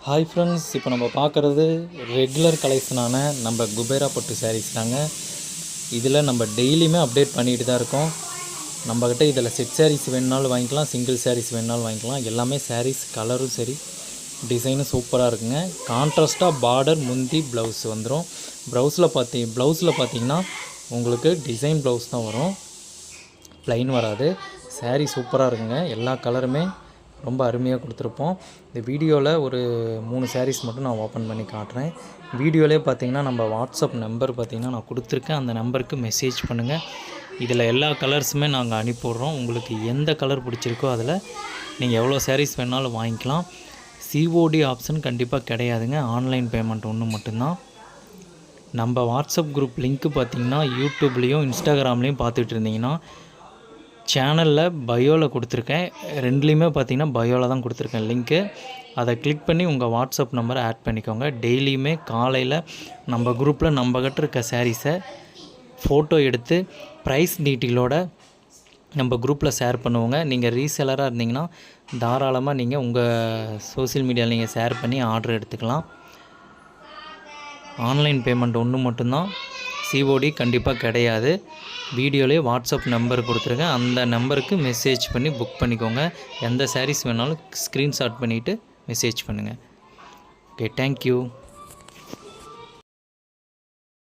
Hi friends, இப்போ நம்ம பார்க்குறது ரெகுலர் கலெக்ஷனான நம்ம குபேரா பட்டு சாரீஸ் தாங்க. இதில் நம்ம டெய்லியுமே அப்டேட் பண்ணிட்டு தான் இருக்கோம். நம்மக்கிட்ட இதில் செட் சாரீஸ் வேணுனாலும் வாங்கிக்கலாம், சிங்கிள் சாரீஸ் வேணுனாலும் வாங்கிக்கலாம். எல்லாமே சாரீஸ் கலரும் சரி, டிசைனும் சூப்பராக இருக்குங்க. கான்ட்ராஸ்ட்டாக பார்டர் முந்தி ப்ளவுஸ் வந்துடும். ப்ளவுஸில் பார்த்தீங்கன்னா உங்களுக்கு டிசைன் ப்ளவுஸ் தான் வரும், ப்ளைன் வராது. சாரீ சூப்பராக இருக்குங்க. எல்லா கலருமே ரொம்ப அருமையாக கொடுத்துருப்போம். இந்த வீடியோவில் ஒரு 3 சாரீஸ் மட்டும் நான் ஓப்பன் பண்ணி காட்டுறேன். வீடியோவிலே பார்த்தீங்கன்னா நம்ம வாட்ஸ்அப் நம்பர் பார்த்திங்கன்னா நான் கொடுத்துருக்கேன். அந்த நம்பருக்கு மெசேஜ் பண்ணுங்கள். இதில் எல்லா கலர்ஸுமே நாங்கள் அனுப்பிவிட்றோம். உங்களுக்கு எந்த கலர் பிடிச்சிருக்கோ அதில் நீங்கள் எவ்வளோ சாரீஸ் வேணாலும் வாங்கிக்கலாம். சிஓடி ஆப்ஷன் கண்டிப்பாக கிடையாதுங்க. ஆன்லைன் பேமெண்ட் ஒன்று மட்டும்தான். நம்ம வாட்ஸ்அப் குரூப் லிங்க்கு பார்த்திங்கன்னா யூடியூப்லேயும் இன்ஸ்டாகிராம்லேயும் பார்த்துட்டு இருந்தீங்கன்னா சேனலில் பயோவில் கொடுத்துருக்கேன். ரெண்டுலேயுமே பார்த்தீங்கன்னா பயோவில் தான் கொடுத்துருக்கேன் லிங்க்கு. அதை கிளிக் பண்ணி உங்கள் வாட்ஸ்அப் நம்பரை ஆட் பண்ணிக்கோங்க. டெய்லியுமே காலையில் நம்ம குரூப்பில் நம்மக்கிட்ட இருக்க சாரீஸை ஃபோட்டோ எடுத்து ப்ரைஸ் டீட்டெயிலோடு நம்ம குரூப்பில் ஷேர் பண்ணுவோங்க. நீங்கள் ரீசெலராக இருந்தீங்கன்னா தாராளமாக நீங்கள் உங்கள் சோஷியல் மீடியாவில் நீங்கள் ஷேர் பண்ணி ஆர்டர் எடுத்துக்கலாம். ஆன்லைன் பேமெண்ட் ஒன்று மட்டும்தான், சிஓடி கண்டிப்பாக கிடையாது. வீடியோலேயே வாட்ஸ்அப் நம்பர் கொடுத்துருக்கேன். அந்த நம்பருக்கு மெசேஜ் பண்ணி புக் பண்ணிக்கோங்க. எந்த சாரீஸ் வேணாலும் ஸ்க்ரீன்ஷாட் பண்ணிவிட்டு மெசேஜ் பண்ணுங்கள். Okay, thank you.